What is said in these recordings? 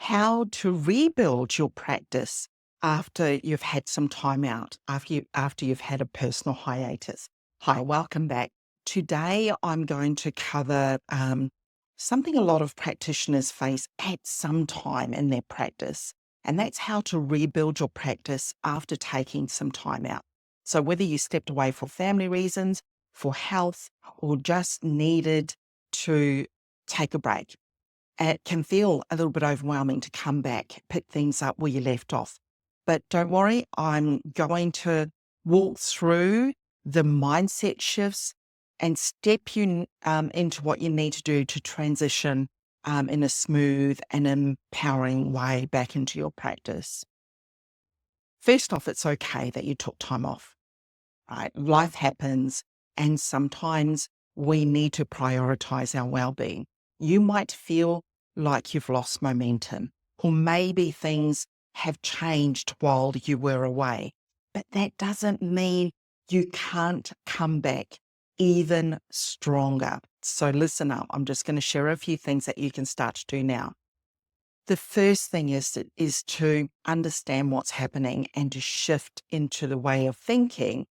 how to rebuild your practice after you've had some time out, after you've had a personal hiatus. Hi, welcome back. Today, I'm going to cover something a lot of practitioners face at some time in their practice, and that's how to rebuild your practice after taking some time out. So, whether you stepped away for family reasons, for health, or just needed to take a break, it can feel a little bit overwhelming to come back, pick things up where you left off. But don't worry, I'm going to walk through the mindset shifts and step you into what you need to do to transition in a smooth and empowering way back into your practice. First off, it's okay that you took time off, right? Life happens, and sometimes we need to prioritize our well-being. You might feel like you've lost momentum, or maybe things have changed while you were away, but that doesn't mean you can't come back even stronger. So listen up. I'm just going to share a few things that you can start to do now. The first thing is to understand what's happening and to shift into the way of thinking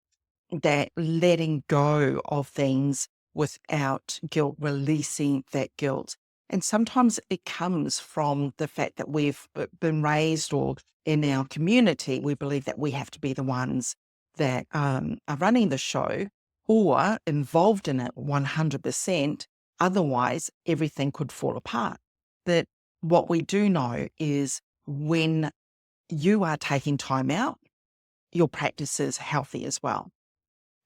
that letting go of things without guilt, releasing that guilt. And sometimes it comes from the fact that we've been raised, or in our community, we believe that we have to be the ones that are running the show or involved in it 100%. Otherwise, everything could fall apart. That what we do know is when you are taking time out, your practice is healthy as well.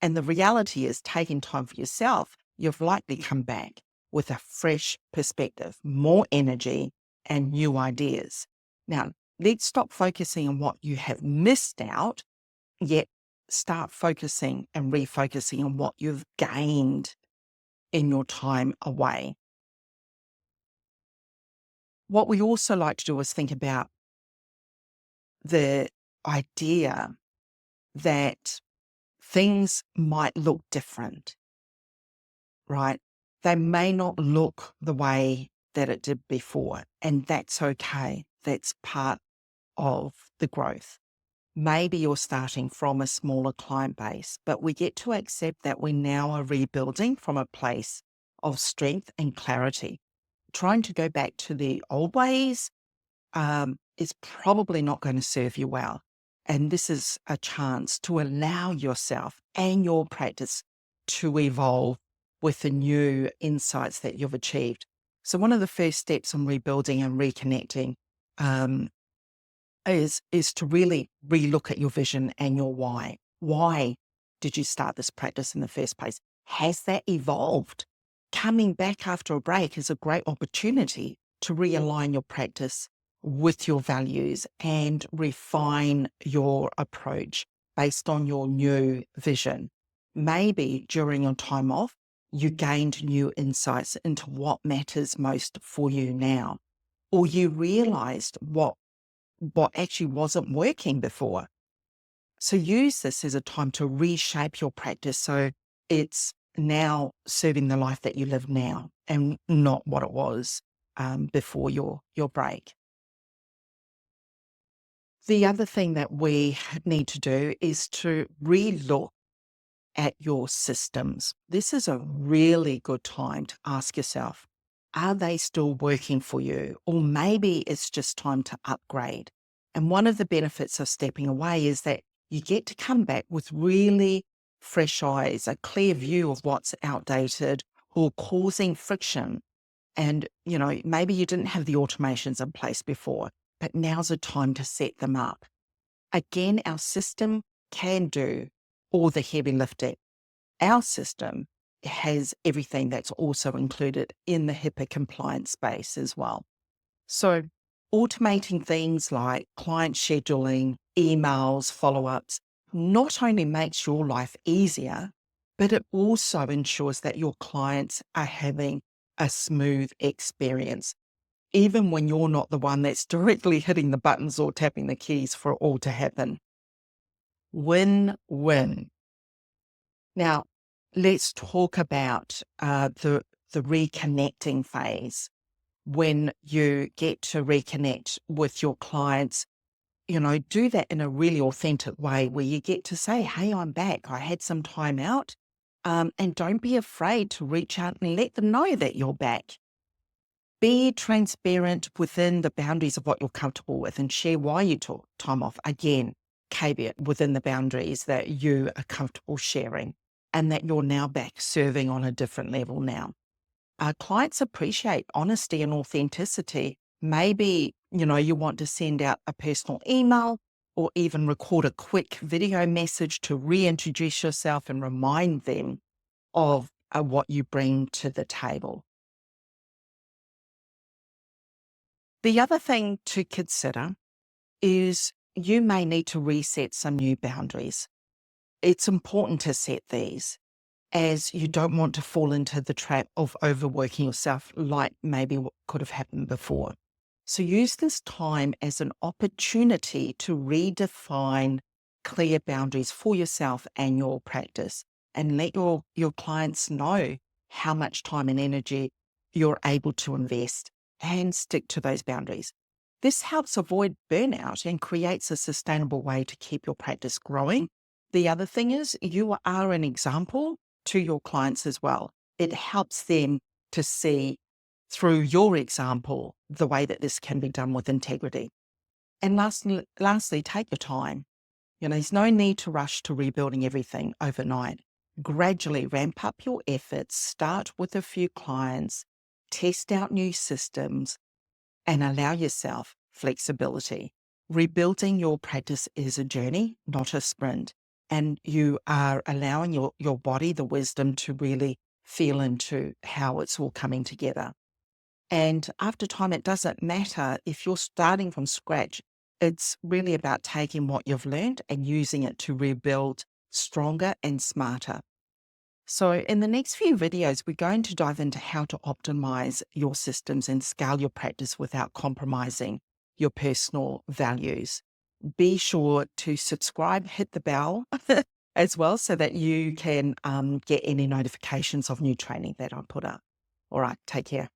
And the reality is, taking time for yourself, you've likely come back with a fresh perspective, more energy, and new ideas. Now, let's stop focusing on what you have missed out, yet start focusing and refocusing on what you've gained in your time away. What we also like to do is think about the idea that things might look different, right? They may not look the way that it did before, and that's okay. That's part of the growth. Maybe you're starting from a smaller client base, but we get to accept that we now are rebuilding from a place of strength and clarity. Trying to go back to the old ways is probably not going to serve you well. And this is a chance to allow yourself and your practice to evolve with the new insights that you've achieved. So one of the first steps on rebuilding and reconnecting um, is to really relook at your vision and your why. Why did you start this practice in the first place? Has that evolved? Coming back after a break is a great opportunity to realign your practice with your values and refine your approach based on your new vision. Maybe during your time off, you gained new insights into what matters most for you now, or you realized what actually wasn't working before. So use this as a time to reshape your practice so it's now serving the life that you live now and not what it was before your break. The other thing that we need to do is to relook at your systems. This is a really good time to ask yourself, are they still working for you? Or maybe it's just time to upgrade. And one of the benefits of stepping away is that you get to come back with really fresh eyes, a clear view of what's outdated or causing friction. And, maybe you didn't have the automations in place before, but now's a time to set them up. Again, our system can do all the heavy lifting. Our system has everything that's also included in the HIPAA compliance space as well. So automating things like client scheduling, emails, follow-ups, not only makes your life easier, but it also ensures that your clients are having a smooth experience, even when you're not the one that's directly hitting the buttons or tapping the keys for it all to happen. Win-win. Now, let's talk about the reconnecting phase. when you get to reconnect with your clients, do that in a really authentic way where you get to say, hey, I'm back. I had some time out. And don't be afraid to reach out and let them know that you're back. Be transparent within the boundaries of what you're comfortable with and share why you took time off. Again, caveat within the boundaries that you are comfortable sharing and that you're now back serving on a different level now. Our clients appreciate honesty and authenticity. Maybe, you want to send out a personal email or even record a quick video message to reintroduce yourself and remind them of what you bring to the table. The other thing to consider is you may need to reset some new boundaries. It's important to set these, as you don't want to fall into the trap of overworking yourself like maybe what could have happened before. So use this time as an opportunity to redefine clear boundaries for yourself and your practice, and let your clients know how much time and energy you're able to invest, and stick to those boundaries. This helps avoid burnout and creates a sustainable way to keep your practice growing. The other thing is you are an example to your clients as well. It helps them to see through your example the way that this can be done with integrity. And lastly, take your time. There's no need to rush to rebuilding everything overnight. Gradually ramp up your efforts, start with a few clients, test out new systems, and allow yourself flexibility. Rebuilding your practice is a journey, not a sprint. And you are allowing your body the wisdom to really feel into how it's all coming together. And after time, it doesn't matter if you're starting from scratch. It's really about taking what you've learned and using it to rebuild stronger and smarter. So in the next few videos, we're going to dive into how to optimize your systems and scale your practice without compromising your personal values. Be sure to subscribe, hit the bell as well, so that you can get any notifications of new training that I put up. All right, take care.